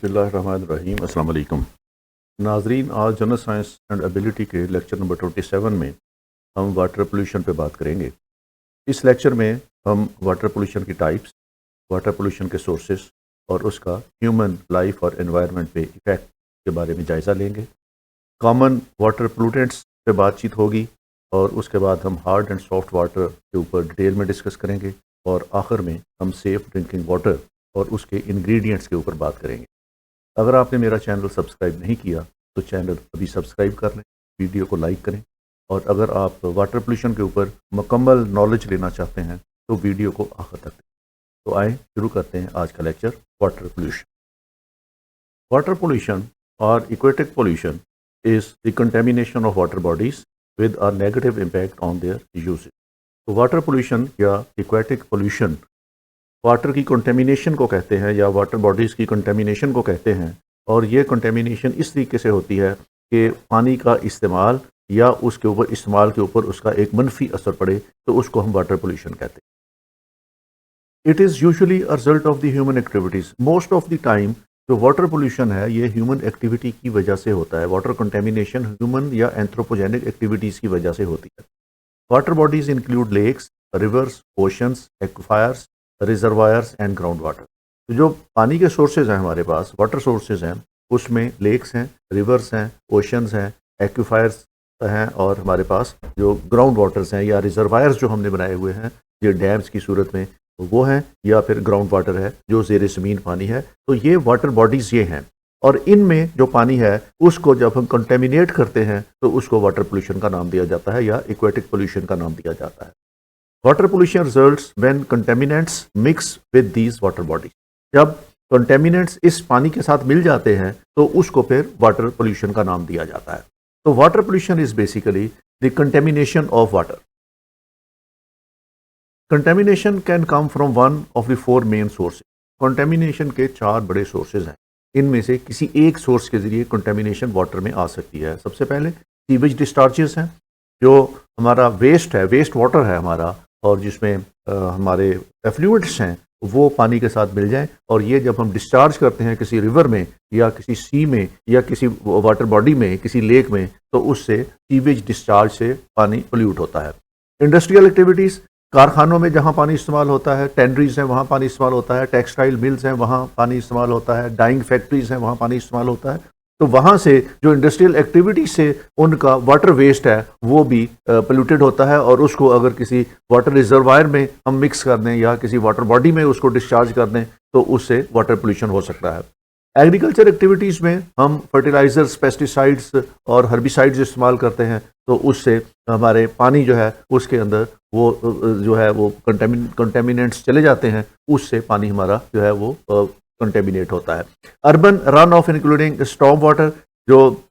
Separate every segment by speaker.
Speaker 1: बिस्मिल्लाहिर्रहमानिर्रहीम। अस्सलाम वालेकुम नाजरीन, आज जनरल साइंस एंड एबिलिटी के लेक्चर नंबर 27 में हम वाटर पोल्यूशन पे बात करेंगे। इस लेक्चर में हम वाटर पोल्यूशन की टाइप्स, वाटर पोल्यूशन के सोर्सेस और उसका ह्यूमन लाइफ और एनवायरनमेंट पे इफ़ेक्ट के बारे में जायज़ा लेंगे। कॉमन वाटर पोल्यूटेंट्स पे बातचीत होगी और उसके बाद हम हार्ड एंड सॉफ्ट वाटर के ऊपर डिटेल में डिस्कस करेंगे और आखिर में हम सेफ़ ड्रिंकिंग वाटर और उसके इंग्रेडिएंट्स के ऊपर बात करेंगे। अगर आपने मेरा चैनल सब्सक्राइब नहीं किया तो चैनल अभी सब्सक्राइब कर लें, वीडियो को लाइक करें और अगर आप वाटर पोल्यूशन के ऊपर मुकम्मल नॉलेज लेना चाहते हैं तो वीडियो को आखिर तक देखें। तो आए शुरू करते हैं आज का lecture. Water pollution. Water pollution और aquatic pollution is the contamination of water bodies with a negative impact on their uses. तो वाटर पोल्यूशन या एक्वेटिक पोल्यूशन वाटर की कंटेमिनेशन को कहते हैं या वाटर बॉडीज़ की कंटेमिनेशन को कहते हैं। और ये कंटेमिनेशन इस तरीके से होती है कि पानी का इस्तेमाल या उसके ऊपर इस्तेमाल के ऊपर उसका एक मनफी असर पड़े तो उसको हम वाटर पोल्यूशन कहते हैं। It is usually a result of the human activities. Most of the time जो वाटर पोल्यूशन है ये ह्यूमन एक्टिविटी की वजह से होता है। वाटर कंटेमिनेशन ह्यूमन या एंथ्रोपोजेनिक एक्टिविटीज़ की वजह से होती है। Water bodies include lakes, rivers, oceans, aquifers, reservoirs and ground water. तो जो पानी के सोर्सेज हैं हमारे पास, वाटर सोर्सेज हैं, उसमें लेक्स हैं, रिवर्स हैं, ओशंस हैं, एक्वाफायर्स हैं और हमारे पास जो ग्राउंड वाटर्स हैं या रिजर्वायर्स जो हमने बनाए हुए हैं ये डैम्स की सूरत में वो हैं या फिर ग्राउंड वाटर है जो ज़ेर ज़मीन पानी है। तो ये वाटर बॉडीज़ ये हैं और इनमें जो पानी है उसको जब हम कंटेमिनेट करते हैं तो उसको वाटर पोल्यूशन का नाम दिया जाता है या एक्वेटिक पोल्यूशन का नाम दिया जाता है। Water pollution results when contaminants mix with these water bodies. जब कंटेमिनेंट्स इस पानी के साथ मिल जाते हैं तो उसको फिर वाटर पोल्यूशन का नाम दिया जाता है। तो water pollution is basically the contamination of water. Contamination can come from one of the four main sources. Contamination के चार बड़े सोर्सेज हैं, इनमें से किसी एक सोर्स के जरिए कंटेमिनेशन वाटर में आ सकती है। सबसे पहले सीवेज डिस्चार्जेस हैं, जो हमारा वेस्ट है, वेस्ट वाटर है हमारा, और जिसमें हमारे एफ्लुएंट्स हैं वो पानी के साथ मिल जाएं और ये जब हम डिस्चार्ज करते हैं किसी रिवर में या किसी सी में या किसी वाटर बॉडी में, किसी लेक में, तो उससे सीवेज डिस्चार्ज से पानी पोल्यूट होता है। इंडस्ट्रियल एक्टिविटीज़, कारखानों में जहाँ पानी इस्तेमाल होता है, टेंडरीज हैं वहाँ पानी इस्तेमाल होता है, टेक्सटाइल मिल्स हैं वहाँ पानी इस्तेमाल होता है, डाइंग फैक्ट्रीज हैं वहाँ पानी इस्तेमाल होता है। तो वहाँ से जो इंडस्ट्रियल एक्टिविटी से उनका वाटर वेस्ट है वो भी पोल्यूटेड होता है और उसको अगर किसी वाटर रिजर्वायर में हम मिक्स कर दें या किसी वाटर बॉडी में उसको डिस्चार्ज कर दें तो उससे वाटर पोल्यूशन हो सकता है। एग्रीकल्चर एक्टिविटीज़ में हम फर्टिलाइजर्स, पेस्टिसाइड्स और हर्बिसाइड्स इस्तेमाल करते हैं तो उससे हमारे पानी जो है उसके अंदर वो जो है वो कंटेमिनेंट्स चले जाते हैं, उससे पानी हमारा जो है वो कंटेमिनेट होता है। Urban run of including storm water, जो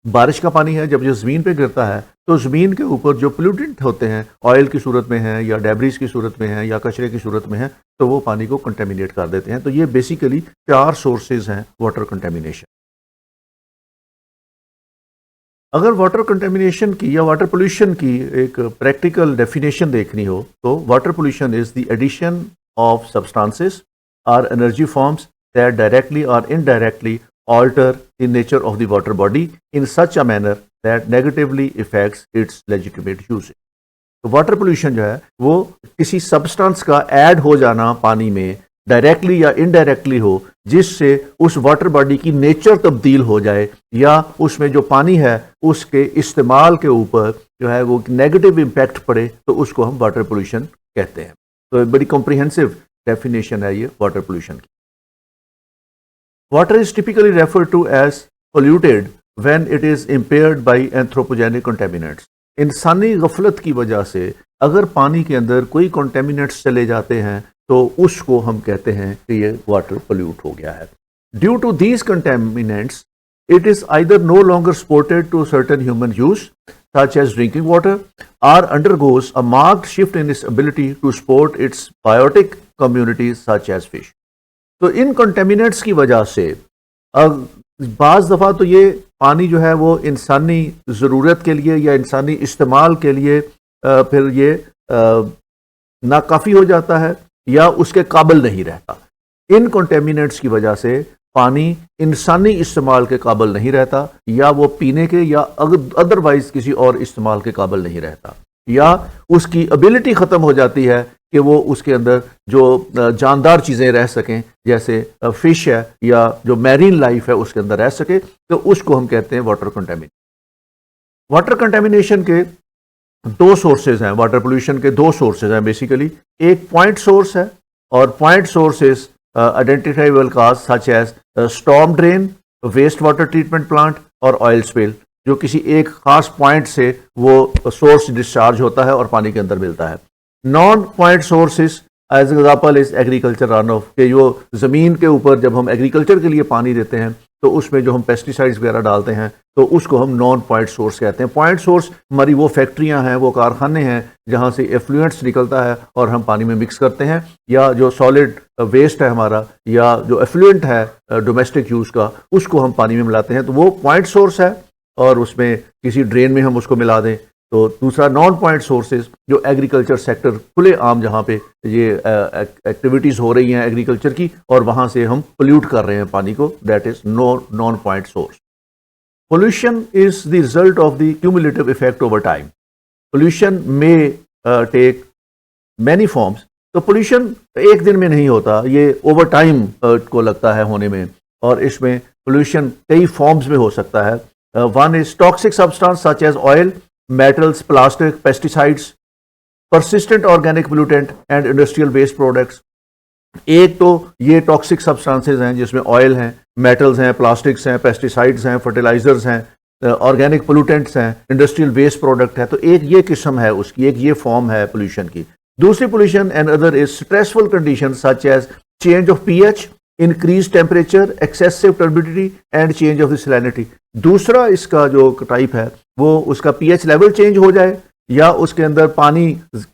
Speaker 1: बारिश का पानी है जब ये ज़मीन पे गिरता है तो ज़मीन के ऊपर जो पोल्यूटेंट होते हैं, ऑयल की सूरत में है या डेब्रिज की सूरत में है या कचरे की सूरत में है, तो वो पानी को कंटेमिनेट कर देते हैं। तो ये बेसिकली चार सोर्सेज हैं वाटर कंटेमिनेशन। अगर वाटर कंटेमिनेशन की या वाटर पोल्यूशन की एक प्रैक्टिकल डेफिनेशन देखनी हो तो water pollution is the addition of substances or energy forms that directly or indirectly alter the nature of the water body in such a manner that negatively affects its legitimate usage. तो water pollution जो है वो किसी substance का add हो जाना पानी में डायरेक्टली या इनडायरेक्टली हो, जिससे उस वाटर बॉडी की नेचर तब्दील हो जाए या उसमें जो पानी है उसके इस्तेमाल के ऊपर जो है वो नेगेटिव इम्पैक्ट पड़े, तो उसको हम वाटर पोल्यूशन कहते हैं। तो बड़ी कॉम्प्रिहेंसिव डेफिनेशन है ये वाटर पोल्यूशन की। Water is typically referred to as polluted when it is impaired by anthropogenic contaminants. इंसानी गफलत की वजह से अगर पानी के अंदर कोई कंटेमिनेंट्स चले जाते हैं तो उसको हम कहते हैं कि ये वाटर पोल्यूट हो गया है। Due to these contaminants it is either no longer exported to certain human use such as drinking water or undergoes a marked shift in its ability to support its biotic communities such as fish. तो इन contaminants की वजह से बाज़ दफ़ा तो ये पानी जो है वो इंसानी ज़रूरत के लिए या इंसानी इस्तेमाल के लिए फिर ये नाकाफ़ी हो जाता है या उसके काबिल नहीं रहता। इन कंटेमिनेंट्स की वजह से पानी इंसानी इस्तेमाल के काबिल नहीं रहता, या वो पीने के या अदरवाइज किसी और इस्तेमाल के काबिल नहीं रहता, या उसकी एबिलिटी ख़त्म हो जाती है कि वो उसके अंदर जो जानदार चीज़ें रह सकें, जैसे फिश है या जो मैरीन लाइफ है उसके अंदर रह सके, तो उसको हम कहते हैं वाटर कंटेमिनेशन। वाटर कंटेमिनेशन के दो सोर्सेज हैं, वाटर पोल्यूशन के दो सोर्सेज हैं बेसिकली। एक पॉइंट सोर्स है, और point source is identifiable cause such as storm drain, waste water treatment plant और ऑयल स्पिल, जो किसी एक खास पॉइंट से वो सोर्स डिस्चार्ज होता है और पानी के अंदर मिलता है। Non point sources as example is agriculture run off, के जो ज़मीन के ऊपर जब हम एग्रीकल्चर के लिए पानी देते हैं तो उसमें जो हम पेस्टिसाइड्स वगैरह डालते हैं तो उसको हम नॉन पॉइंट सोर्स कहते हैं। पॉइंट सोर्स हमारी वो फैक्ट्रियां हैं, वो कारखाने हैं जहां से एफ्लुएंट्स निकलता है और हम पानी में मिक्स करते हैं, या जो सॉलिड वेस्ट है हमारा, या जो एफ्लुएंट है डोमेस्टिक यूज़ का, उसको हम पानी में मिलाते हैं, तो वो पॉइंट सोर्स है, और उसमें किसी ड्रेन में हम उसको मिला दें। तो दूसरा नॉन पॉइंट सोर्सेज जो एग्रीकल्चर सेक्टर खुले आम जहाँ पे ये एक्टिविटीज़ हो रही हैं एग्रीकल्चर की, और वहाँ से हम पोल्यूट कर रहे हैं पानी को, that is non point source. Pollution is the result of the cumulative effect over time. Pollution में टेक मैनी फॉर्म्स। तो पोल्यूशन एक दिन में नहीं होता, ये ओवर टाइम को लगता है होने में, और इसमें पोल्यूशन कई फॉर्म्स में हो सकता है। One is toxic substance such as oil, metals, plastic, pesticides, persistent organic pollutant and industrial waste products। एक तो ये टॉक्सिक सब्सटेंसेज हैं जिसमें ऑयल हैं, मेटल्स हैं, प्लास्टिक्स हैं, पेस्टिसाइड्स हैं, फर्टिलाइजर्स हैं, ऑर्गेनिक पोल्यूटेंट्स हैं, इंडस्ट्रियल वेस्ट प्रोडक्ट है। तो एक ये किस्म है उसकी, एक ये फॉर्म है पोल्यूशन की। दूसरी pollution and other is stressful condition such as change of pH, increase temperature, excessive turbidity and change of the salinity. दूसरा इसका जो टाइप है वो उसका पीएच लेवल चेंज हो जाए, या उसके अंदर पानी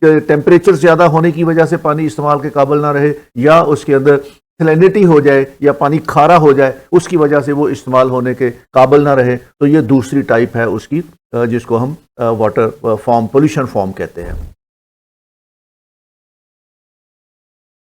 Speaker 1: टेम्परेचर ज़्यादा होने की वजह से पानी इस्तेमाल के काबिल ना रहे, या उसके अंदर सैलिनिटी हो जाए या पानी खारा हो जाए, उसकी वजह से वो इस्तेमाल होने के काबिल ना रहे। तो ये दूसरी टाइप है उसकी, जिसको हम वाटर फॉर्म पोल्यूशन फॉर्म कहते हैं।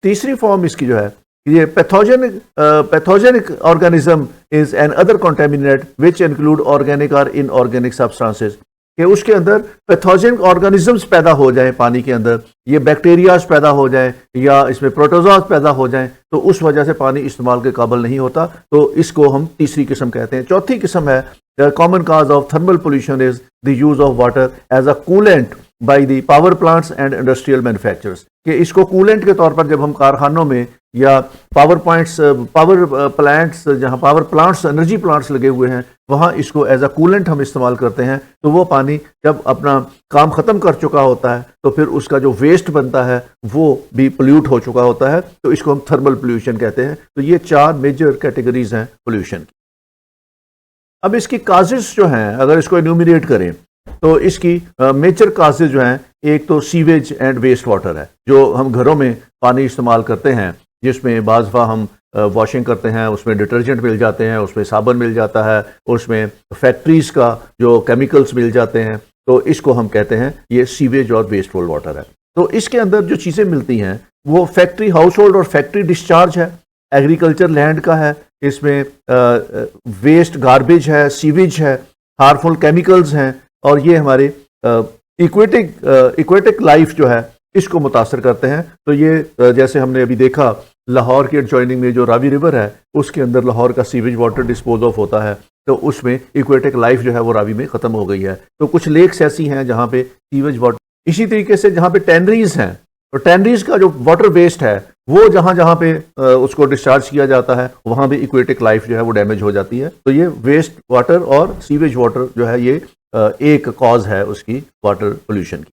Speaker 1: तीसरी फॉर्म इसकी जो है, ये pathogenic organism is an other contaminate which include organic और इनऑर्गेनिक सब्सटेंसेज, कि उसके अंदर पैथोजेनिक ऑर्गेनिजम्स पैदा हो जाए पानी के अंदर, ये बैक्टीरियाज पैदा हो जाए या इसमें प्रोटोजोआज पैदा हो जाए, तो उस वजह से पानी इस्तेमाल के काबिल नहीं होता। तो इसको हम तीसरी किस्म कहते हैं। चौथी किस्म है common cause of thermal pollution is the use of water as a coolant by the power plants and industrial manufacturers, कि इसको कूलेंट के तौर पर जब हम कारखानों में या पावर प्लांट्स जहाँ पावर प्लांट्स एनर्जी प्लांट्स लगे हुए हैं वहाँ इसको एज अ कूलेंट हम इस्तेमाल करते हैं, तो वो पानी जब अपना काम ख़त्म कर चुका होता है तो फिर उसका जो वेस्ट बनता है वो भी पोल्यूट हो चुका होता है, तो इसको हम थर्मल पोल्यूशन कहते हैं। तो ये चार मेजर कैटेगरीज हैं पोल्यूशन की। अब इसकी काजेस जो हैं, अगर इसको एन्यूमरेट करें तो इसकी मेजर काजेज जो हैं, एक तो सीवेज एंड वेस्ट वाटर है, जो हम घरों में पानी इस्तेमाल करते हैं, जिसमें बाज़ दफ़ा हम वॉशिंग करते हैं, उसमें डिटर्जेंट मिल जाते हैं, उसमें साबुन मिल जाता है, उसमें फैक्ट्रीज़ का जो केमिकल्स मिल जाते हैं, तो इसको हम कहते हैं ये सीवेज और वेस्टफुल वाटर है। तो इसके अंदर जो चीज़ें मिलती हैं वो फैक्ट्री हाउस होल्ड और फैक्ट्री डिस्चार्ज है, एग्रीकल्चर लैंड का है, इसमें वेस्ट गार्बेज है, सीवेज है, हार्मफुल केमिकल्स हैं, और ये हमारे इक्वेटिक लाइफ जो है इसको मुतासर करते हैं। तो ये जैसे हमने अभी देखा लाहौर के एडजॉइनिंग में जो रावी रिवर है उसके अंदर लाहौर का सीवेज वाटर डिस्पोज ऑफ होता है, तो उसमें इक्वेटिक लाइफ जो है वो रावी में ख़त्म हो गई है। तो कुछ लेक्स ऐसी हैं जहाँ पे सीवेज वाटर, इसी तरीके से जहाँ पे टैनरीज हैं, तो टैनरीज का जो वाटर वेस्ट है वो जहाँ जहाँ पे उसको डिस्चार्ज किया जाता है वहाँ भी इक्वेटिक लाइफ जो है वो डैमेज हो जाती है। तो ये वेस्ट वाटर और सीवेज वाटर जो है ये एक कॉज है उसकी वाटर पोल्यूशन की।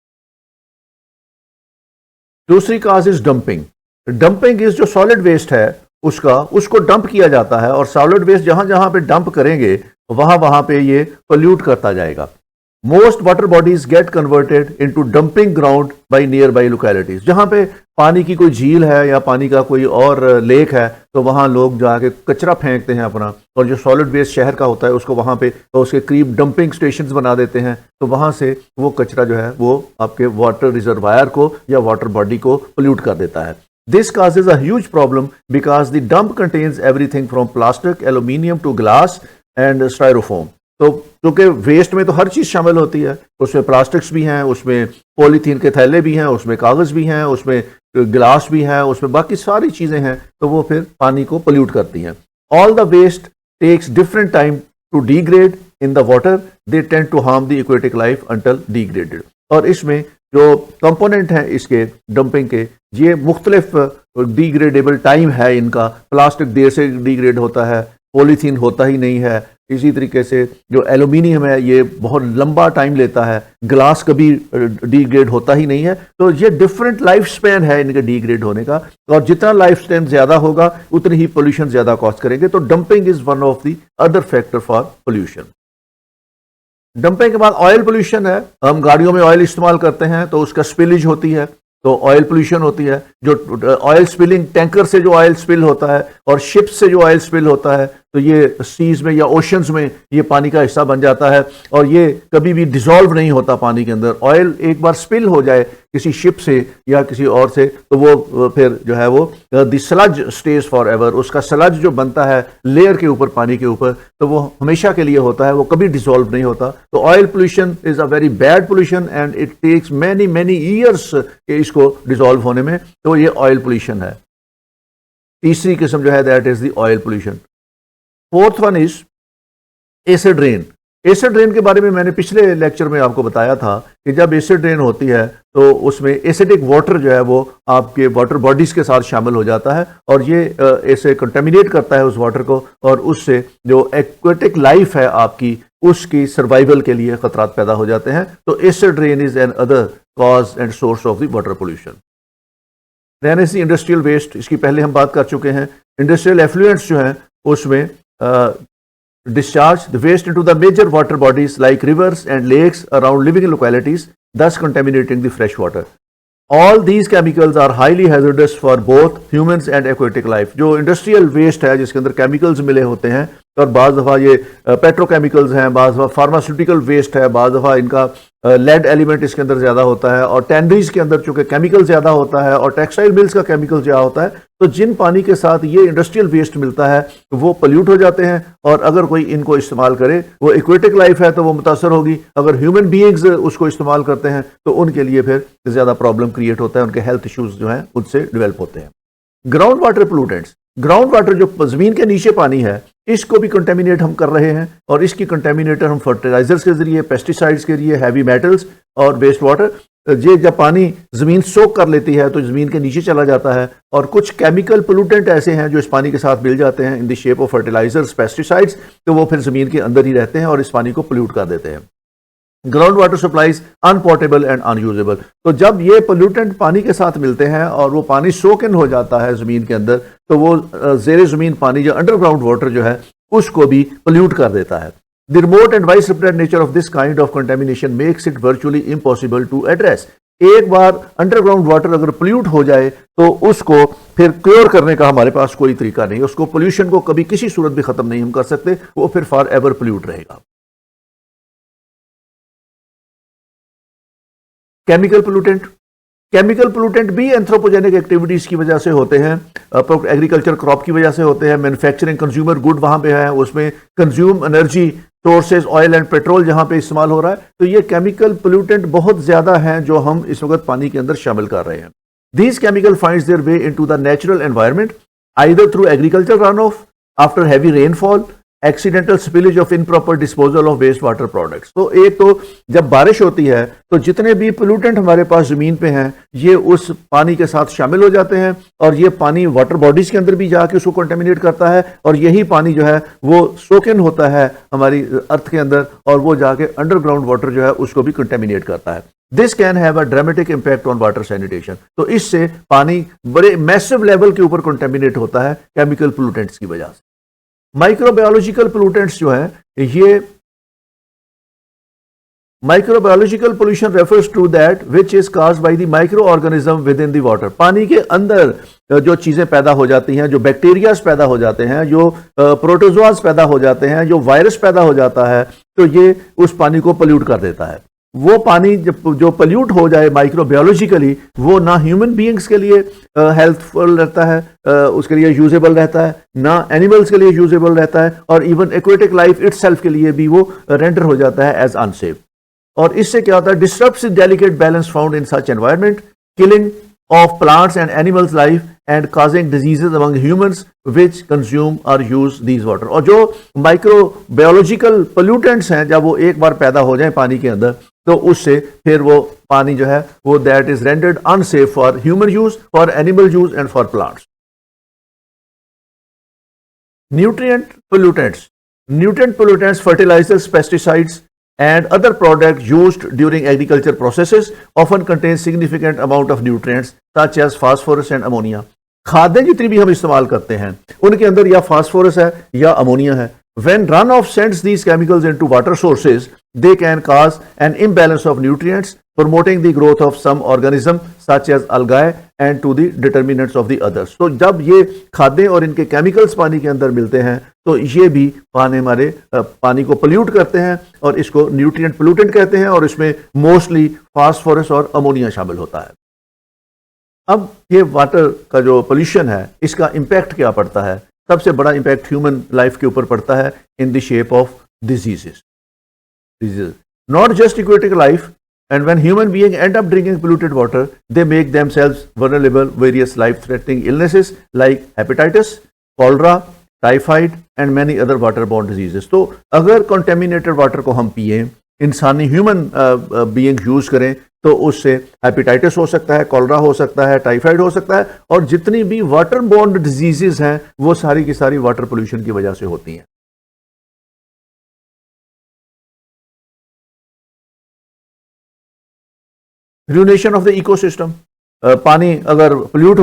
Speaker 1: दूसरी cause is dumping. Dumping is जो सॉलिड वेस्ट है उसको डंप किया जाता है, और सॉलिड वेस्ट जहां जहां पे डंप करेंगे वहां वहां पे ये पोल्यूट करता जाएगा। Most water bodies get converted into dumping ground by near by localities. जहां पे पानी की कोई झील है या पानी का कोई और लेक है तो वहां लोग जाके कचरा फेंकते हैं अपना, और जो सॉलिड वेस्ट शहर का होता है उसको वहां पे तो उसके करीब डंपिंग स्टेशंस बना देते हैं, तो वहां से वो कचरा जो है वो आपके वाटर रिजर्वायर को या वाटर बॉडी को पोल्यूट कर देता है। This causes a huge problem because the dump contains everything from plastic, aluminium to glass and styrofoam. तो क्योंकि वेस्ट में तो हर चीज़ शामिल होती है, उसमें प्लास्टिक्स भी हैं, उसमें पॉलीथीन के थैले भी हैं, उसमें कागज़ भी हैं, उसमें गिलास भी है, उसमें बाकी सारी चीज़ें हैं, तो वो फिर पानी को पोल्यूट करती हैं. All the waste takes different time to degrade in the water. They tend to harm the aquatic life until degraded. और इसमें जो कंपोनेंट हैं इसके डंपिंग के, ये मुख्तलिफ डिग्रेडेबल टाइम है इनका. प्लास्टिक देर से डिग्रेड होता है, पॉलीथीन होता ही नहीं है. इसी तरीके से जो एल्यूमिनियम है ये बहुत लंबा टाइम लेता है. ग्लास कभी डिग्रेड होता ही नहीं है. तो ये डिफरेंट लाइफ स्पैन है इनके डिग्रेड होने का, और जितना लाइफ स्पैन ज्यादा होगा उतनी ही पोल्यूशन ज्यादा कॉज करेंगे. तो dumping is one of the other factor for pollution. Dumping के बाद ऑयल पोल्यूशन है. हम गाड़ियों में ऑयल इस्तेमाल करते हैं तो उसका स्पिलेज होती है, तो ऑयल पोल्यूशन होती है. जो ऑयल स्पिलिंग, टैंकर से जो ऑयल स्पिल होता है और शिप से जो ऑयल स्पिल होता है, तो ये सीज में या ओशंस में ये पानी का हिस्सा बन जाता है और ये कभी भी डिसॉल्व नहीं होता पानी के अंदर. ऑयल एक बार स्पिल हो जाए किसी शिप से या किसी और से, तो वो फिर जो है वो the sludge stage for ever. उसका स्लज जो बनता है लेयर के ऊपर, पानी के ऊपर, तो वो हमेशा के लिए होता है, वो कभी डिसॉल्व नहीं होता. तो oil pollution is a very bad pollution and it takes many many years इसको डिसॉल्व होने में. तो ये ऑयल पोल्यूशन है. तीसरी किस्म जो है that is the oil pollution. Fourth one is acid rain. Acid rain के बारे में मैंने पिछले लेक्चर में आपको बताया था कि जब एसिड रेन होती है तो उसमें एसिडिक वाटर जो है वो आपके वाटर बॉडीज के साथ शामिल हो जाता है और ये ऐसे कंटेमिनेट करता है उस वाटर को, और उससे जो एक्वेटिक लाइफ है आपकी, उसकी सर्वाइवल के लिए खतरात पैदा हो जाते हैं. तो acid rain is another cause and source of the water pollution. Then is the industrial waste. इसकी पहले हम बात कर चुके हैं. इंडस्ट्रियल एफ्लुएंट्स जो हैं उसमें discharge the waste into the major water bodies like rivers and lakes around living localities, thus contaminating the fresh water. All these chemicals are highly hazardous for both humans and aquatic life. जो industrial waste है जिसके अंदर chemicals मिले होते हैं, और बाज़ दफ़ा ये पेट्रोकेमिकल्स हैं, बाज़ दफ़ा फार्मास्यूटिकल वेस्ट है, बाज़ दफ़ा इनका लेड एलिमेंट इसके अंदर ज़्यादा होता है, और टैनरीज के अंदर चूँकि केमिकल ज़्यादा होता है और टेक्सटाइल मिल्स का केमिकल ज़्यादा होता है, तो जिन पानी के साथ ये इंडस्ट्रियल वेस्ट मिलता है तो वो पोल्यूट हो जाते हैं. और अगर कोई इनको इस्तेमाल करे, वो एक्वेटिक लाइफ है तो वो मुतासर होगी. अगर ह्यूमन बीइंग्स उसको इस्तेमाल करते हैं तो उनके लिए फिर ज़्यादा प्रॉब्लम क्रिएट होता है, उनके हेल्थ इश्यूज जो हैं उससे डेवलप होते हैं. Ground water pollutants. Ground water जो जमीन के नीचे पानी है, इसको भी कंटेमिनेट हम कर रहे हैं, और इसकी कंटेमिनेटर हम फर्टिलाइजर्स के जरिए, पेस्टिसाइड्स के जरिए, हैवी मेटल्स और वेस्ट वाटर, ये जब पानी जमीन सोख कर लेती है तो जमीन के नीचे चला जाता है, और कुछ केमिकल पोल्यूटेंट ऐसे हैं जो इस पानी के साथ मिल जाते हैं in the shape of fertilisers, pesticides, तो वो फिर जमीन के अंदर ही रहते हैं और इस पानी को पोल्यूट कर देते हैं. Ground water supplies unpotable and unusable. तो जब ये पोल्यूटेंट पानी के साथ मिलते हैं और वो पानी सोक इन हो जाता है जमीन के अंदर, तो वो जेर जमीन पानी जो अंडरग्राउंड वाटर जो है उसको भी पोल्यूट कर देता है. The remote and widespread nature of this kind of contamination makes it virtually impossible to address. एक बार अंडरग्राउंड वाटर अगर पोल्यूट हो जाए तो उसको फिर क्योर करने का हमारे पास कोई तरीका नहीं. उसको पोल्यूशन को कभी किसी सूरत भी खत्म नहीं हम कर सकते, वो फिर फॉर एवर पोल्यूट रहेगा. Chemical pollutant. केमिकल पोल्यूटेंट भी एंथ्रोपोजेनिक एक्टिविटीज की वजह से होते हैं, एग्रीकल्चर क्रॉप की वजह से होते हैं, मैन्युफैक्चरिंग कंज्यूमर गुड वहां पे है, उसमें consume energy sources oil and petrol जहां पे इस्तेमाल हो रहा है, तो ये केमिकल पोल्यूटेंट बहुत ज्यादा हैं जो हम इस वक्त पानी के अंदर शामिल कर रहे हैं. These chemical finds their way into the natural environment either through agriculture run off after heavy rainfall, accidental spillage of improper disposal of waste water products. तो एक तो जब बारिश होती है तो जितने भी पोल्यूटेंट हमारे पास जमीन पे हैं ये उस पानी के साथ शामिल हो जाते हैं, और ये पानी वाटर बॉडीज के अंदर भी जाके उसको कंटेमिनेट करता है, और यही पानी जो है वो सोकन होता है हमारी अर्थ के अंदर, और वो जाके अंडरग्राउंड वाटर जो है उसको भी कंटेमिनेट करता है. This can have a dramatic impact on water sanitation. तो इससे पानी बड़े मैसिव लेवल के ऊपर कंटेमिनेट होता है केमिकल पोल्यूटेंट्स की वजह से. माइक्रोबायोलॉजिकल पोल्यूटेंट्स जो है, ये microbiological pollution refers to that which is caused by the microorganism within the water. पानी के अंदर जो चीजें पैदा हो जाती हैं, जो बैक्टीरियाज पैदा हो जाते हैं, जो प्रोटोजोआज पैदा हो जाते हैं, जो वायरस पैदा हो जाता है, तो ये उस पानी को पोल्यूट कर देता है. वो पानी जो पोल्यूट हो जाए माइक्रोबायोलॉजिकली, वो ना ह्यूमन बीइंग्स के लिए हेल्थफुल रहता है, उसके लिए यूजेबल रहता है, ना एनिमल्स के लिए यूजेबल रहता है, और इवन एक्वेटिक लाइफ इटसेल्फ के लिए भी वो रेंडर हो जाता है एज अनसेफ। और इससे क्या होता है, disturbs delicate balance found in such environment, killing of plants and animals life and causing diseases among humans which consume or use these water। और जो माइक्रोबायोलॉजिकल पोल्यूटेंट्स हैं, जब वो एक बार पैदा हो जाए पानी के अंदर, तो उससे फिर वो पानी जो है वो that is rendered unsafe for human use, for animal use and for plants. Nutrient pollutants, fertilisers, pesticides and other products used during agriculture processes often contain significant amount of nutrients such as phosphorus and ammonia। खादें जितनी भी हम इस्तेमाल करते हैं उनके अंदर या phosphorus है या अमोनिया है। When runoff sends these chemicals into water sources, they can cause an imbalance of nutrients, promoting the growth of some organism such as algae and to the determinants of the others। तो जब ये खादें और इनके chemicals पानी के अंदर मिलते हैं तो ये भी हमारे पानी को पोल्यूट करते हैं, और इसको न्यूट्रिएंट पोल्यूटेंट कहते हैं, और इसमें मोस्टली फास्फोरस और अमोनिया शामिल होता है। अब ये वाटर का जो पोल्यूशन है, इसका इम्पैक्ट क्या पड़ता है? सबसे बड़ा इम्पैक्ट ह्यूमन लाइफ के ऊपर पड़ता है इन the shape of diseases. Not just aquatic life, and when human beings end up drinking polluted water, they make themselves vulnerable various life-threatening illnesses like hepatitis, cholera, typhoid and many other water borne diseases. तो अगर contaminated water को हम पिए, इंसानी human being use करें, तो उससे hepatitis हो सकता है, कॉलरा हो सकता है, टाइफाइड हो सकता है, और जितनी भी वाटर बॉर्न डिजीजेस हैं वो सारी की सारी वाटर पोल्यूशन की वजह से होती हैं। रूनेशन ऑफ द इकोसिस्टम, पानी अगर पोल्यूट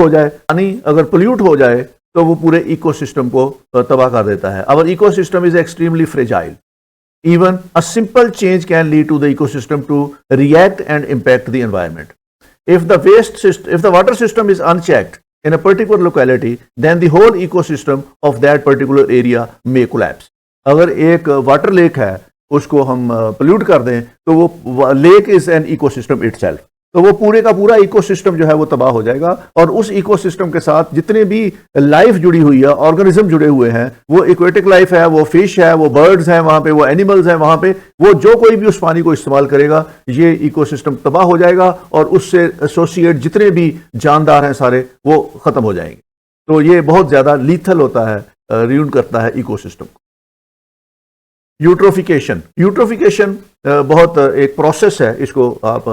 Speaker 1: हो जाए तो वो पूरे इकोसिस्टम को तबाह कर देता है। Our ecosystem is extremely fragile, even a simple change can lead to the ecosystem to react and impact the environment। If the water system is unchecked in a particular locality, then the whole ecosystem of that particular area may collapse। अगर एक water lake है उसको हम pollute कर दें तो वो lake is an ecosystem itself, तो वो पूरे का पूरा इकोसिस्टम जो है वो तबाह हो जाएगा, और उस इकोसिस्टम के साथ जितने भी लाइफ जुड़ी हुई है, ऑर्गेनिज्म जुड़े हुए हैं, वो एक्वेटिक लाइफ है, वो फिश है, वो बर्ड्स हैं वहां पे, वो एनिमल्स हैं वहां पे, वो जो कोई भी उस पानी को इस्तेमाल करेगा ये इकोसिस्टम तबाह हो जाएगा, और उससे एसोसिएट जितने भी जानदार हैं सारे वो खत्म हो जाएंगे। तो ये बहुत ज्यादा लीथल होता है, रियून करता है इकोसिस्टम को। यूट्रोफिकेशन बहुत एक प्रोसेस है, इसको आप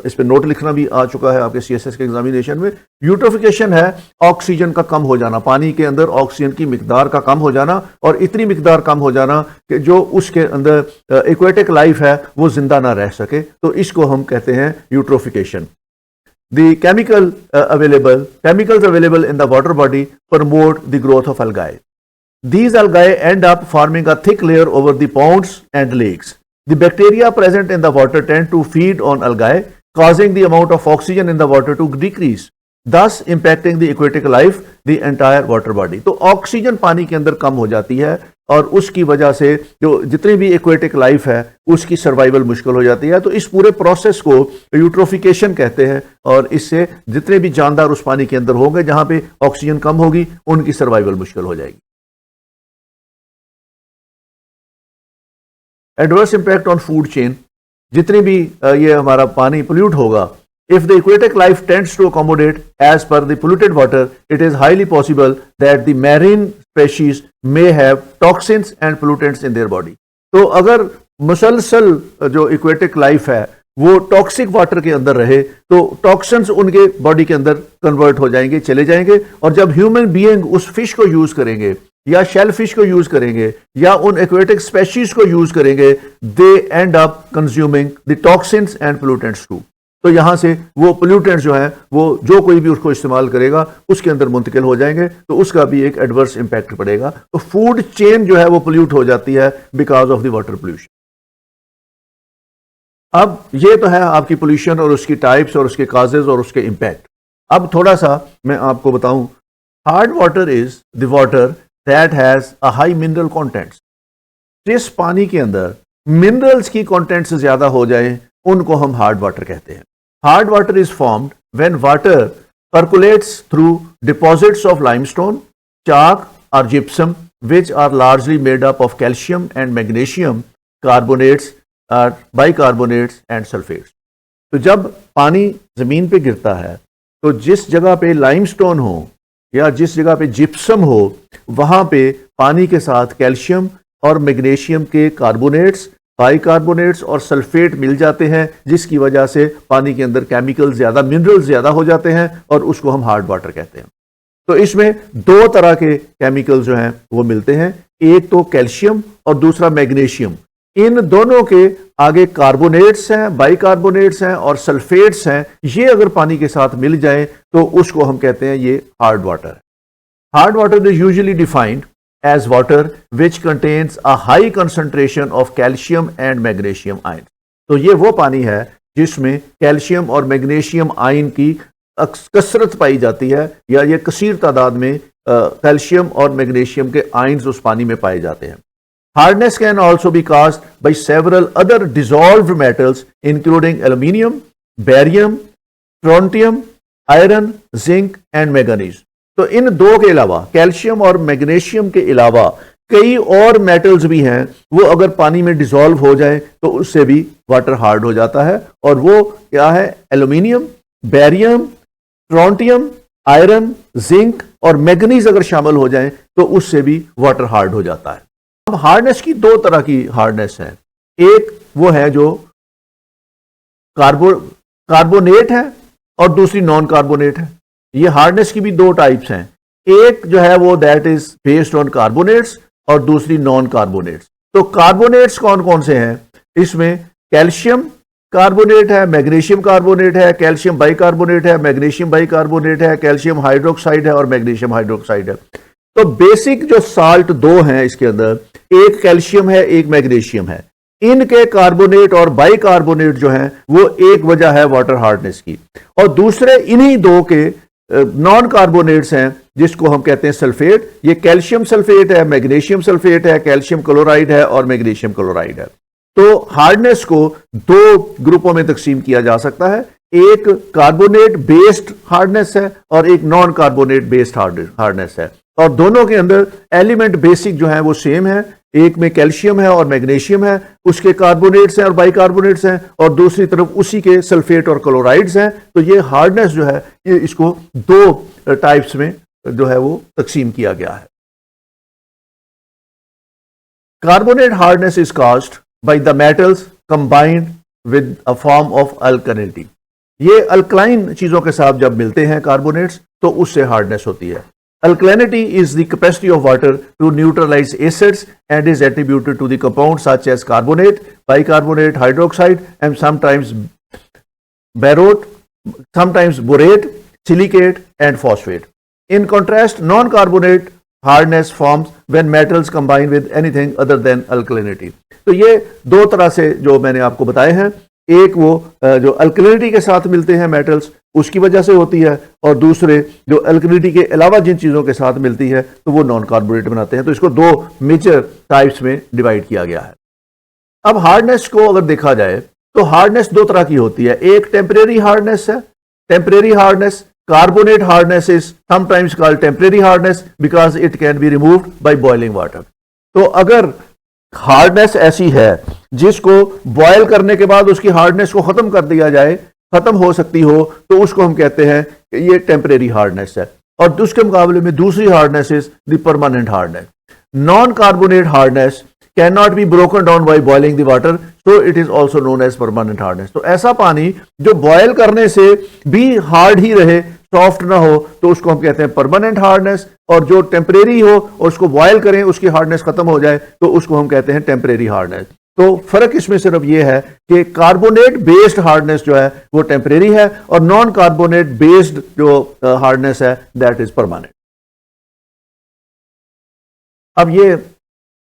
Speaker 1: इस पे नोट लिखना भी आ चुका है आपके सीएसएस के एग्जामिनेशन में। यूट्रोफिकेशन है ऑक्सीजन का कम हो जाना, पानी के अंदर ऑक्सीजन की मिकदार का कम हो जाना, और इतनी मिकदार कम हो जाना कि जो उसके अंदर एक्वेटिक लाइफ है वो जिंदा ना रह सके, तो इसको हम कहते हैं eutrophication. The chemicals available in the water body promote the growth of algae। These algae end up forming a thick layer over the ponds and lakes। The bacteria present in the water tend to feed on algae, causing the amount of oxygen in the water to decrease, thus impacting the aquatic life, the entire water body। तो oxygen पानी के अंदर कम हो जाती है, और उसकी वजह से जो जितनी भी एक्वेटिक लाइफ है उसकी सर्वाइवल मुश्किल हो जाती है। तो इस पूरे प्रोसेस को यूट्रोफिकेशन कहते हैं, और इससे जितने भी जानदार उस पानी के अंदर होंगे जहां पे ऑक्सीजन कम होगी उनकी सर्वाइवल मुश्किल हो जाएगी। Adverse impact on food chain, जितनी भी ये हमारा पानी पोल्यूट होगा, if the aquatic life tends to accommodate as per the polluted water, it is highly possible that the marine species may have toxins and pollutants in their body। तो अगर मुसलसल जो एक्वेटिक लाइफ है वो toxic water के अंदर रहे तो टॉक्सिन्स उनके बॉडी के अंदर कन्वर्ट हो जाएंगे, चले जाएंगे, और जब ह्यूमन बीइंग उस फिश को यूज करेंगे या शेल फिश को यूज करेंगे या उन एक्वेटिक स्पेशीज को यूज करेंगे, they end up consuming the toxins and pollutants too. तो यहां से वो पोल्यूटेंट्स जो हैं वो जो कोई भी उसको इस्तेमाल करेगा उसके अंदर मुंतकिल हो जाएंगे, तो उसका भी एक एडवर्स इंपैक्ट पड़ेगा। तो फूड चेन जो है वो पोल्यूट हो जाती है because of the water pollution. अब ये तो है आपकी पोल्यूशन और उसकी टाइप्स और उसके काजेज और उसके इंपैक्ट। अब थोड़ा सा मैं आपको बताऊं, hard water is the water that has a high mineral contents. जिस पानी के अंदर मिनरल्स की कंटेंट्स ज्यादा हो जाए उनको हम हार्ड वाटर कहते हैं। Hard water is formed when water percolates through deposits of limestone, chalk or gypsum which are largely made up of calcium and magnesium carbonates, bicarbonates and sulfates। तो जब पानी ज़मीन पे गिरता है तो जिस जगह पे लाइमस्टोन हो या जिस जगह पे जिप्सम हो वहाँ पे पानी के साथ कैल्शियम और मैग्नीशियम के कार्बोनेट्स, बाइकार्बोनेट्स और सल्फेट मिल जाते हैं, जिसकी वजह से पानी के अंदर केमिकल ज़्यादा, मिनरल ज़्यादा हो जाते हैं और उसको हम हार्ड वाटर कहते हैं। तो इसमें दो तरह के केमिकल जो हैं वो मिलते हैं, एक तो कैल्शियम और दूसरा मैग्नीशियम। इन दोनों के आगे कार्बोनेट्स हैं, बाइकार्बोनेट्स हैं और सल्फेट्स हैं। ये अगर पानी के साथ मिल जाए तो उसको हम कहते हैं ये हार्ड वाटर है। Hard water is usually defined as water which contains a high concentration of calcium and magnesium ion। तो ये वो पानी है जिसमें कैल्शियम और मैग्नीशियम आयन की कसरत पाई जाती है, या ये कसीर तादाद में कैल्शियम और मैग्नीशियम के आयन्स उस पानी में पाए जाते हैं। Hardness can also be caused by several other dissolved metals including aluminium, barium, strontium, iron, zinc and manganese। तो इन दो के अलावा, कैल्शियम और मैग्नीशियम के अलावा कई और मेटल्स भी हैं, वो अगर पानी में डिसॉल्व हो जाए तो उससे भी वाटर हार्ड हो जाता है। और वो क्या है? Aluminium, barium, strontium, iron, zinc और मैग्नीज अगर शामिल हो जाए तो उससे भी वाटर हार्ड हो जाता है। अब हार्डनेस की दो तरह की हार्डनेस है। एक वो है जो कार्बोनेट है और दूसरी नॉन कार्बोनेट है। ये हार्डनेस की भी दो टाइप्स हैं। एक जो है वो that is based on carbonates और दूसरी नॉन कार्बोनेट्स। तो कार्बोनेट्स कौन कौन से हैं? इसमें कैल्शियम कार्बोनेट है, मैग्नीशियम कार्बोनेट है, कैल्शियम बाइकार्बोनेट है, मैग्नीशियम बाइकार्बोनेट है, कैल्शियम हाइड्रोक्साइड है और मैग्नीशियम हाइड्रोक्साइड है। तो बेसिक जो साल्ट दो हैं इसके अंदर, एक कैल्शियम है, एक मैग्नीशियम है। इनके कार्बोनेट और बाइकार्बोनेट जो हैं वो एक वजह है वाटर हार्डनेस की, और दूसरे इन्हीं दो के नॉन कार्बोनेट्स हैं जिसको हम कहते हैं सल्फेट। ये कैल्शियम सल्फेट है, मैग्नीशियम सल्फेट है, कैल्शियम क्लोराइड है और मैग्नीशियम क्लोराइड है। तो हार्डनेस को दो ग्रुपों में तकसीम किया जा सकता है, एक कार्बोनेट बेस्ड हार्डनेस है और एक नॉन कार्बोनेट बेस्ड हार्डनेस है। और दोनों के अंदर एलिमेंट बेसिक जो है वो सेम है। एक में कैल्शियम है और मैग्नीशियम है, उसके कार्बोनेट्स हैं और बाइकार्बोनेट्स हैं, और दूसरी तरफ उसी के सल्फेट और क्लोराइड्स हैं। तो ये हार्डनेस जो है ये इसको दो टाइप्स में जो है वो तकसीम किया गया है। Carbonate hardness is caused by the metals combined with a form of alkalinity. ये अल्कलाइन चीजों के साथ जब मिलते हैं कार्बोनेट्स तो उससे हार्डनेस होती है। Alkalinity is the capacity of water to neutralize acids and is attributed to the compounds such as carbonate, bicarbonate, hydroxide, and sometimes barote, sometimes borate, silicate, and phosphate. In contrast, non-carbonate hardness forms when metals combine with anything other than alkalinity. तो ये दो तरह से जो मैंने आपको बताए हैं, एक वो जो अल्कलिनिटी के साथ मिलते हैं मेटल्स उसकी वजह से होती है, और दूसरे जो अल्कलिनिटी के अलावा जिन चीज़ों के साथ मिलती है तो वो नॉन कार्बोनेट बनाते हैं। तो इसको दो मेजर टाइप्स में डिवाइड किया गया है। अब हार्डनेस को अगर देखा जाए तो हार्डनेस दो तरह की होती है। एक टेम्परेरी हार्डनेस है। Temporary hardness, carbonate hardness is sometimes called temporary hardness because it can be removed by boiling water. तो अगर हार्डनेस ऐसी है जिसको बॉयल करने के बाद उसकी हार्डनेस को खत्म कर दिया जाए, खत्म हो सकती हो, तो उसको हम कहते हैं कि ये टेम्परेरी हार्डनेस है। और उसके मुकाबले में दूसरी hardness is the permanent hardness. Non carbonate hardness cannot be broken down by boiling the water, so it is also known as permanent hardness. तो ऐसा पानी जो बॉयल करने से भी हार्ड ही रहे, सॉफ्ट ना हो, तो उसको हम कहते हैं परमानेंट हार्डनेस। और जो टेम्परेरी हो और उसको बॉयल करें, उसकी हार्डनेस खत्म हो जाए, तो उसको हम कहते हैं टेम्परेरी हार्डनेस। तो फर्क इसमें सिर्फ ये है कि कार्बोनेट बेस्ड हार्डनेस जो है वो टेम्परेरी है, और नॉन कार्बोनेट बेस्ड जो हार्डनेस है दैट इज परमानेंट। अब ये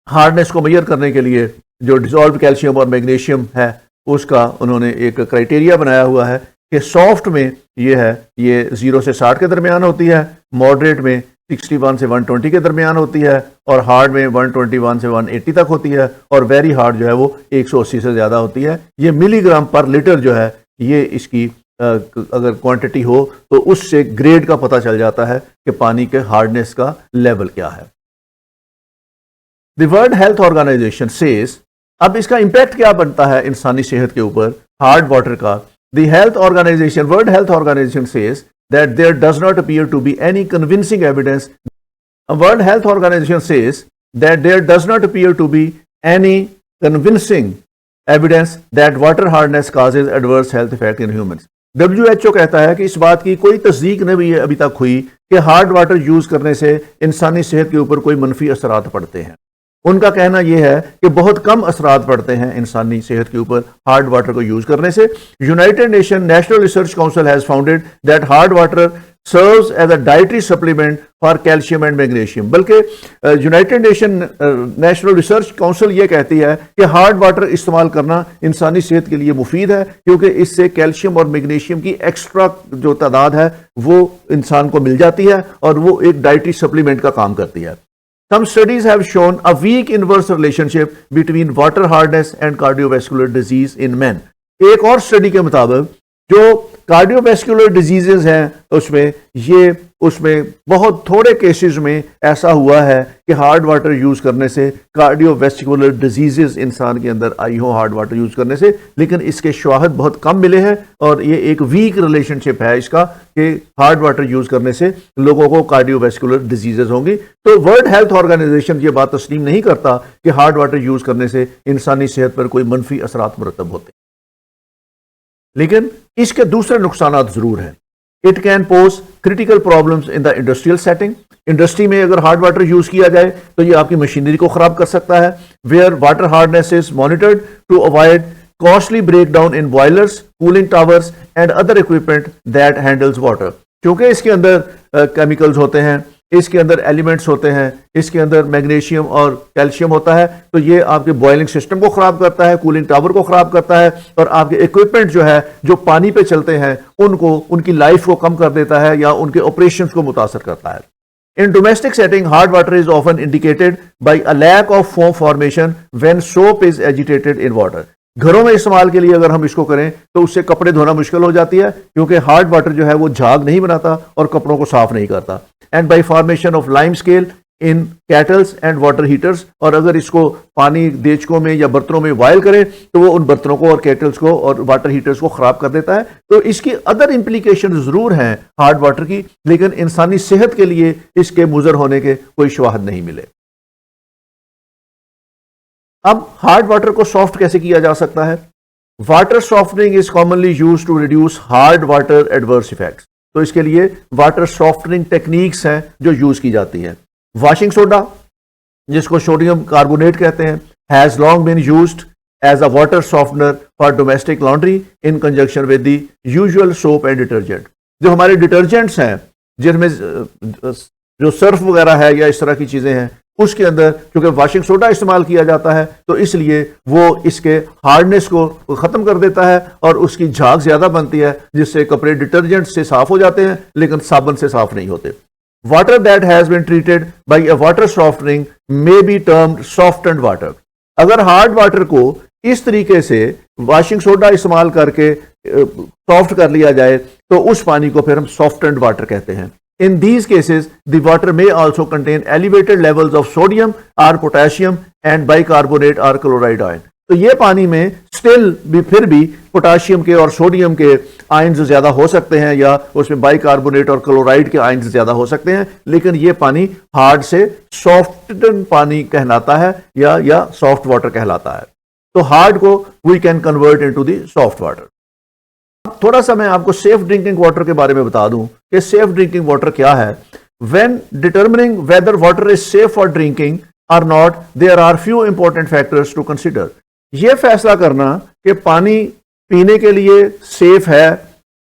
Speaker 1: हार्डनेस को मेजर करने के लिए जो डिसॉल्व कैल्शियम और मैग्नीशियम है उसका उन्होंने एक क्राइटेरिया बनाया हुआ है कि सॉफ्ट में ये है, ये 0 से 60 के दरमियान होती है, मॉडरेट में 61 से 120 के दरमियान होती है और हार्ड में 121 से 180 तक होती है और वेरी हार्ड जो है वो 180 से ज़्यादा होती है। ये मिलीग्राम पर लीटर जो है ये इसकी अगर क्वांटिटी हो तो उससे ग्रेड का पता चल जाता है कि पानी के हार्डनेस का लेवल क्या है। The World Health Organization says, अब इसका इंपैक्ट क्या बनता है इंसानी सेहत के ऊपर हार्ड वाटर का। The Health Organization, World Health Organization says that there does not appear to be any convincing evidence. A World Health Organization says that there does not appear to be any convincing evidence that water hardness causes adverse health effect in humans. WHO कहता है कि इस बात की कोई तस्दीक नहीं अभी तक हुई कि हार्ड वाटर यूज करने से इंसानी सेहत के ऊपर कोई मनफी असरात पड़ते हैं। उनका कहना यह है कि बहुत कम असरात पड़ते हैं इंसानी सेहत के ऊपर हार्ड वाटर को यूज करने से। United Nation National Research Council has founded that hard water serves as a dietary supplement for calcium and magnesium. बल्कि United Nation National Research Council ये कहती है कि हार्ड वाटर इस्तेमाल करना इंसानी सेहत के लिए मुफीद है क्योंकि इससे कैल्शियम और मैग्नीशियम की एक्स्ट्रा जो तादाद है वो इंसान को मिल जाती है और वो एक डाइटरी सप्लीमेंट का काम करती है। Some studies have shown a weak inverse relationship between water hardness and cardiovascular disease in men. एक और स्टडी के मुताबिक जो कार्डियोवैस्कुलर डिजीजेज हैं उसमें बहुत थोड़े केसेस में ऐसा हुआ है कि हार्ड वाटर यूज करने से कार्डियोवैस्कुलर डिजीजेज इंसान के अंदर आई हो हार्ड वाटर यूज करने से, लेकिन इसके शवाहद बहुत कम मिले हैं और ये एक वीक रिलेशनशिप है इसका कि हार्ड वाटर यूज करने से लोगों को कार्डियोवैस्कुलर डिजीजेज होंगी। तो वर्ल्ड हेल्थ ऑर्गेनाइजेशन ये बात तस्लीम नहीं करता कि हार्ड वाटर यूज करने से इंसानी सेहत पर कोई मनफी असरात मुरतब होते, लेकिन इसके दूसरे नुकसान जरूर हैं। It can pose critical problems in the industrial setting. Industry में अगर हार्ड वाटर यूज किया जाए तो ये आपकी मशीनरी को खराब कर सकता है। Where water hardness is monitored to avoid costly break down in boilers, cooling towers and other equipment that handles water. क्योंकि इसके अंदर केमिकल्स होते हैं, इसके अंदर एलिमेंट्स होते हैं, इसके अंदर मैग्नीशियम और कैल्शियम होता है, तो ये आपके बॉइलिंग सिस्टम को खराब करता है, कूलिंग टावर को खराब करता है और आपके इक्विपमेंट जो है जो पानी पे चलते हैं उनको उनकी लाइफ को कम कर देता है या उनके ऑपरेशंस को मुतासर करता है। In domestic setting, hard water is often indicated by a lack of foam formation when soap is agitated in water. घरों में इस्तेमाल के लिए अगर हम इसको करें तो उससे कपड़े धोना मुश्किल हो जाती है क्योंकि हार्ड वाटर जो है वो झाग नहीं बनाता और कपड़ों को साफ नहीं करता। And bye formation of lime scale in kettles and water heaters, और अगर इसको पानी देचकों में या बर्तनों में बॉयल करें तो वो उन बर्तनों को और कैटल्स को और वाटर हीटर्स को खराब कर देता है। तो इसकी अदर इंप्लीकेशन जरूर हैं हार्ड वाटर की, लेकिन इंसानी सेहत के लिए इसके मुजर होने के कोई शवाहद नहीं मिले। अब हार्ड वाटर को सॉफ्ट कैसे किया जा सकता है? Water softening is commonly used to reduce hard water adverse effects. तो इसके लिए वाटर सॉफ्टनिंग टेक्निक्स हैं जो यूज की जाती हैं। वॉशिंग सोडा, जिसको सोडियम कार्बोनेट कहते हैं, has long been used as a water softener for domestic laundry in conjunction with the usual soap and detergent. जो हमारे डिटर्जेंट्स हैं जिनमें जो सर्फ वगैरह है या इस तरह की चीजें हैं उसके अंदर क्योंकि वॉशिंग सोडा इस्तेमाल किया जाता है तो इसलिए वो इसके हार्डनेस को खत्म कर देता है और उसकी झाग ज्यादा बनती है जिससे कपड़े डिटर्जेंट से साफ हो जाते हैं लेकिन साबुन से साफ नहीं होते। Water that has been treated by a water softening may be termed softened water. अगर हार्ड वाटर को इस तरीके से वॉशिंग सोडा इस्तेमाल करके सॉफ्ट कर लिया जाए तो उस पानी को फिर हम सॉफ्टन्ड वाटर कहते हैं। In these cases, the water may also contain elevated levels of sodium or potassium and bicarbonate or chloride ion. तो ये पानी में स्टिल भी फिर भी पोटाशियम के और सोडियम के आयन्स ज्यादा हो सकते हैं या उसमें बाइकार्बोनेट और क्लोराइड के आयन्स ज्यादा हो सकते हैं, लेकिन ये पानी हार्ड से सॉफ्टन पानी कहलाता है या सॉफ्ट वाटर कहलाता है। तो हार्ड को we can convert into the soft water. थोड़ा सा मैं आपको सेफ ड्रिंकिंग वाटर के बारे में बता दूं कि सेफ ड्रिंकिंग वाटर क्या है। When determining whether water is safe for drinking और not, there are few important factors to consider. यह फैसला करना कि पानी पीने के लिए सेफ है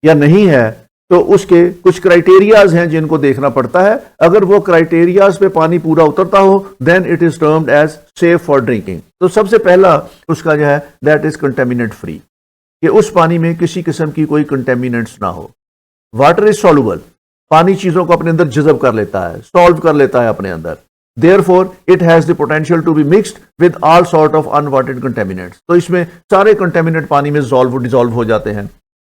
Speaker 1: या नहीं है तो उसके कुछ क्राइटेरियाज हैं जिनको देखना पड़ता है। अगर वो क्राइटेरियाज पे पानी पूरा उतरता हो then it is termed as safe for drinking. तो सबसे पहला उसका जो है दैट इज कंटेमिनेंट फ्री, कि उस पानी में किसी किस्म की कोई कंटेमिनेंट्स ना हो। वाटर इज सॉल्युबल, पानी चीजों को अपने अंदर जज़ब कर लेता है, सॉल्व कर लेता है अपने अंदर। Therefore, it has the potential to be mixed with all sort of unwanted contaminants. तो इसमें सारे contaminant पानी में dissolve हो जाते हैं।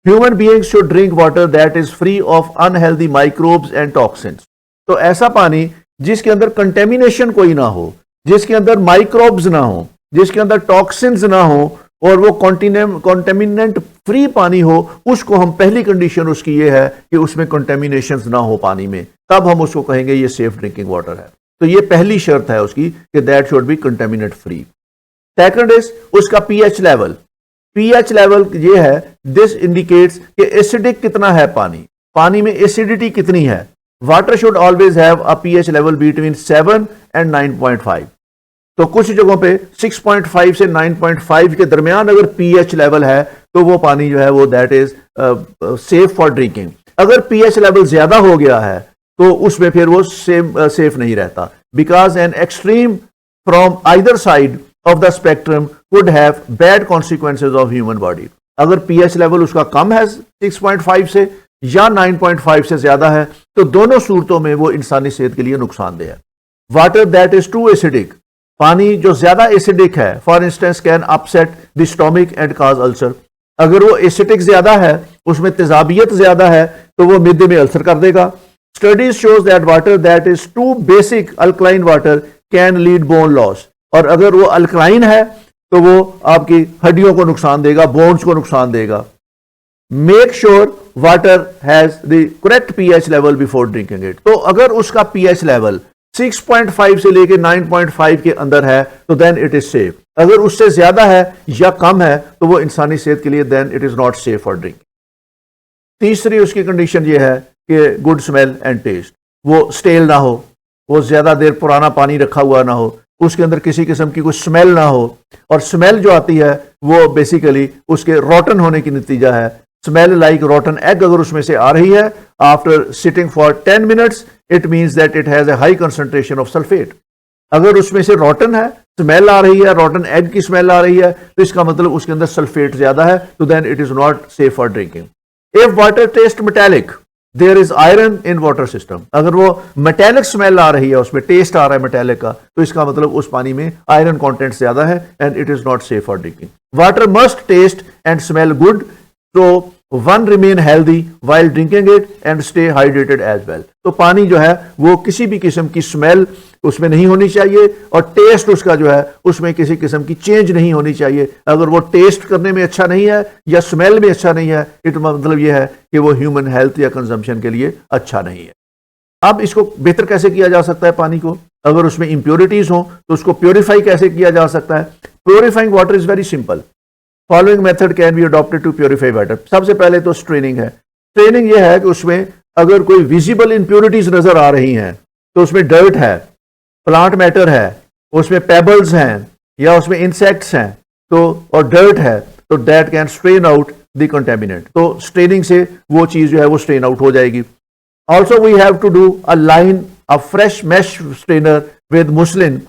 Speaker 1: Human beings should drink water that is free of unhealthy microbes and toxins. तो ऐसा पानी जिसके अंदर contamination कोई ना हो, जिसके अंदर microbes ना हो, जिसके अंदर toxins ना हो और वो contaminant फ्री पानी हो, उसको हम पहली कंडीशन उसकी ये है कि उसमें contaminations ना हो पानी में, तब हम उसको कहेंगे ये safe drinking water है। तो ये पहली शर्त है उसकी कि that should be contaminate free. Second is उसका पीएच लेवल। पीएच लेवल ये है, दिस इंडिकेट्स कि एसिडिक कितना है पानी में एसिडिटी कितनी है। Water should always have a pH level between 7 and 9.5। तो कुछ जगहों पे 6.5 से 9.5 के दरमियान अगर पीएच लेवल है तो वो पानी जो है वो that is safe for drinking. अगर पीएच लेवल ज्यादा हो गया है तो उसमें फिर वो सेफ नहीं रहता, because an extreme from either side of the spectrum could have bad consequences of human body. अगर पीएच लेवल उसका कम है 6.5 से या 9.5 से ज्यादा है तो दोनों सूरतों में वो इंसानी सेहत के लिए नुकसानदेह है। Water that is too acidic, पानी जो ज्यादा एसिडिक है, for instance can upset the stomach and cause ulcer. अगर वो एसिडिक ज्यादा है, उसमें तेजाबियत ज्यादा है, तो वो मिद्दे में अल्सर कर देगा। Studies shows that water that is too basic alkaline water can lead bone loss। और अगर वो अल्कलाइन है तो वो आपकी हड्डियों को नुकसान देगा, बोन्स को नुकसान देगा। Make sure water has the correct pH level before drinking it. तो अगर उसका पीएच लेवल 6.5 से लेके 9.5 के अंदर है तो देन इट इज सेफ। अगर उससे ज्यादा है या कम है तो वो इंसानी सेहत के लिए then it is not safe for drinking. तीसरी उसकी कंडीशन ये है कि गुड स्मेल एंड टेस्ट, वो स्टेल ना हो, वो ज्यादा देर पुराना पानी रखा हुआ ना हो, उसके अंदर किसी किस्म की कोई स्मेल ना हो। और स्मेल जो आती है वो बेसिकली उसके रोटन होने की नतीजा है। स्मेल लाइक रोटन एग अगर उसमें से आ रही है after sitting for 10 minutes, it means that it has a high concentration of sulphate. अगर उसमें से रोटन है, स्मेल आ रही है, रोटन एग की स्मेल आ रही है, तो इसका मतलब उसके अंदर सल्फेट ज्यादा है, तो then it is not safe for drinking. If water taste metallic, there is iron in water system. अगर वो मेटेलिक स्मेल आ रही है, उसमें टेस्ट आ रहा है मेटेलिक का, तो इसका मतलब उस पानी में आयरन कंटेंट ज्यादा है and it is not safe for drinking. Water must taste and smell good, तो one remain healthy while drinking it and stay hydrated as well. तो पानी जो है वो किसी भी किस्म की स्मेल उसमें नहीं होनी चाहिए और टेस्ट उसका जो है उसमें किसी किस्म की चेंज नहीं होनी चाहिए। अगर वो टेस्ट करने में अच्छा नहीं है या स्मेल में अच्छा नहीं है, इट मतलब ये है कि वो ह्यूमन हेल्थ या कंजम्पशन के लिए अच्छा नहीं है। अब इसको बेहतर कैसे किया जा सकता है पानी को? अगर उसमें इंप्योरिटीज हो तो उसको प्योरीफाई कैसे किया जा सकता है? Purifying water is very simple. Following method can be adopted to purify water. सबसे पहले तो स्ट्रेनिंग है। स्ट्रेनिंग यह है कि उसमें अगर कोई विजिबल इंप्योरिटीज नजर आ रही हैं, तो उसमें डर्ट है, प्लांट मैटर है, उसमें पेबल्स हैं या उसमें इंसेक्ट्स हैं, तो और डर्ट है, तो that can strain out the contaminant. तो स्ट्रेनिंग से वो चीज जो है वो स्ट्रेन आउट हो जाएगी। Also we have to do a line a fresh mesh strainer with muslin,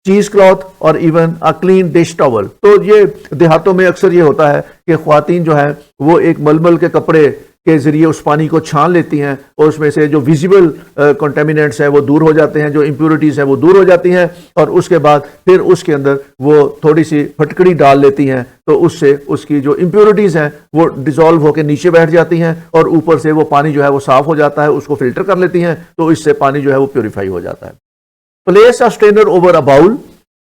Speaker 1: cheese cloth और even a clean dish towel. तो ये देहातों में अक्सर ये होता है कि ख्वातीन जो है वो एक मलमल के कपड़े के जरिए उस पानी को छान लेती हैं और उसमें से जो विजिबल कंटेमिनेंट्स हैं वो दूर हो जाते हैं, जो इंप्योरिटीज हैं वो दूर हो जाती हैं, और उसके बाद फिर उसके अंदर वो थोड़ी सी फटकड़ी डाल लेती हैं, तो उससे उसकी जो इंप्योरिटीज हैं वो डिसॉल्व होकर नीचे बैठ जाती हैं और ऊपर से वो पानी जो है वो साफ हो जाता है, उसको फिल्टर कर लेती हैं, तो इससे पानी जो है वो प्योरीफाई हो जाता है। Place a strainer over a bowl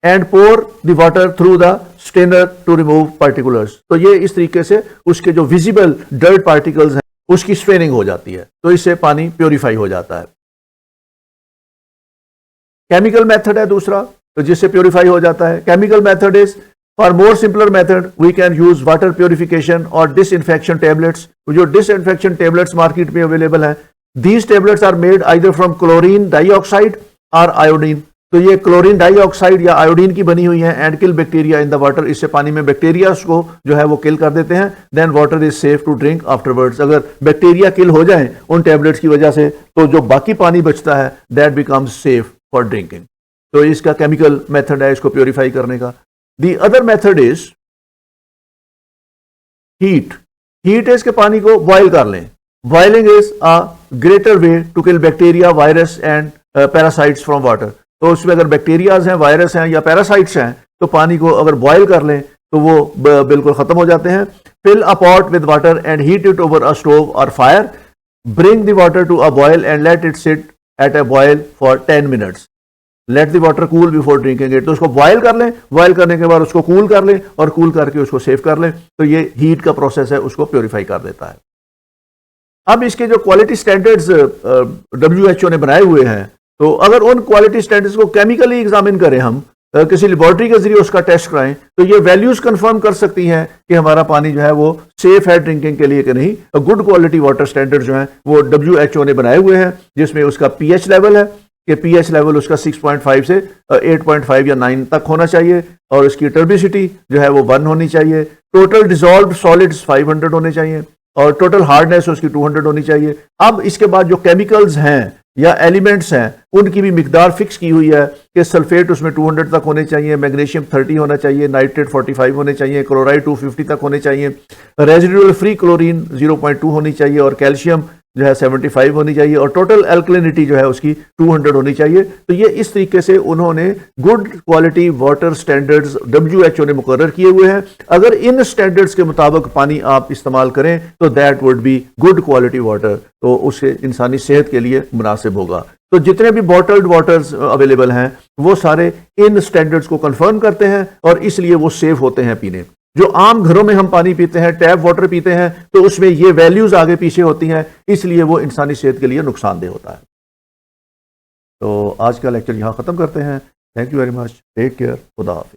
Speaker 1: and pour the water through the strainer to remove particulars। तो ये इस तरीके से उसके जो विजिबल डर्ट पार्टिकल्स हैं उसकी स्ट्रेनिंग हो जाती है, तो इससे पानी प्योरीफाई हो जाता है। केमिकल मेथड है दूसरा, तो जिससे प्योरीफाई हो जाता है। Chemical method is for more simpler method we can use water purification और डिसइंफेक्शन टेबलेट्स। जो डिसइंफेक्शन टेबलेट्स मार्केट में अवेलेबल हैं, these tablets are made either from chlorine dioxide और आयोडीन। तो ये क्लोरीन डाइऑक्साइड या आयोडीन की बनी हुई है and kill bacteria in the water. इससे पानी में बैक्टीरिया को जो है वो किल कर देते हैं। Then water is safe to drink afterwards. अगर बैक्टीरिया किल हो जाए उन टैबलेट्स की वजह से, तो जो बाकी पानी बचता है that becomes safe for drinking. तो इसका केमिकल मेथड है इसको प्योरीफाई करने का। The other method is heat. Heat is के पानी को बॉयल कर लें। Boiling is a greater way to kill bacteria, virus and parasites from water. तो उसमें अगर बैक्टीरियाज हैं, वायरस हैं या पैरासाइट्स हैं तो पानी को अगर बॉयल कर लें तो वो बिल्कुल खत्म हो जाते हैं। Fill a pot with water and heat it over a stove और fire, bring the water to a boil and let it sit at a boil for 10 minutes, let the water cool before drinking it. तो उसको boil कर लें, boil करने के बाद उसको cool कर लें और कूल करके उसको सेव कर लें, तो ये हीट का प्रोसेस है उसको प्योरीफाई कर देता है। अब इसके जो क्वालिटी स्टैंडर्ड्स WHO ने बनाए हुए हैं, तो अगर उन क्वालिटी स्टैंडर्ड्स को केमिकली एग्जामिन करें, हम किसी लेबोरेटरी के जरिए उसका टेस्ट कराएं, तो ये वैल्यूज कंफर्म कर सकती हैं कि हमारा पानी जो है वो सेफ है ड्रिंकिंग के लिए कि नहीं। गुड क्वालिटी वाटर स्टैंडर्ड जो है वो WHO ने बनाए हुए हैं, जिसमें उसका pH लेवल है कि pH लेवल उसका 6.5 से 8.5 या 9 तक होना चाहिए, और उसकी टर्बिसिटी जो है वो 1 होनी चाहिए, टोटल डिजॉल्व सॉलिड्स 500 होने चाहिए और टोटल हार्डनेस उसकी 200 होनी चाहिए। अब इसके बाद जो केमिकल्स हैं या एलिमेंट्स हैं उनकी भी मिकदार फिक्स की हुई है कि सल्फेट उसमें 200 तक होने चाहिए, मैग्नीशियम 30 होना चाहिए, नाइट्रेट 45 होने चाहिए, क्लोराइड 250 तक होने चाहिए, रेजिडुअल फ्री क्लोरीन 0.2 होनी चाहिए और कैल्शियम जो है 75 होनी चाहिए और टोटल एल्कलिनिटी जो है उसकी 200 होनी चाहिए। तो ये इस तरीके से उन्होंने good quality water standards WHO ने मुकर्रर किए हुए हैं। अगर इन स्टैंडर्ड्स के मुताबिक पानी आप इस्तेमाल करें तो that would be good quality water, तो उससे इंसानी सेहत के लिए मुनासिब होगा। तो जितने भी बॉटल्ड वाटर्स अवेलेबल हैं वो सारे इन स्टैंडर्ड्स को कंफर्म करते हैं और इसलिए वो सेफ होते हैं पीने। जो आम घरों में हम पानी पीते हैं, टैप वाटर पीते हैं, तो उसमें ये वैल्यूज आगे पीछे होती हैं, इसलिए वो इंसानी सेहत के लिए नुकसानदेह होता है। तो आज का लेक्चर यहाँ ख़त्म करते हैं। Thank you very much, take care, खुदा हाफिज़।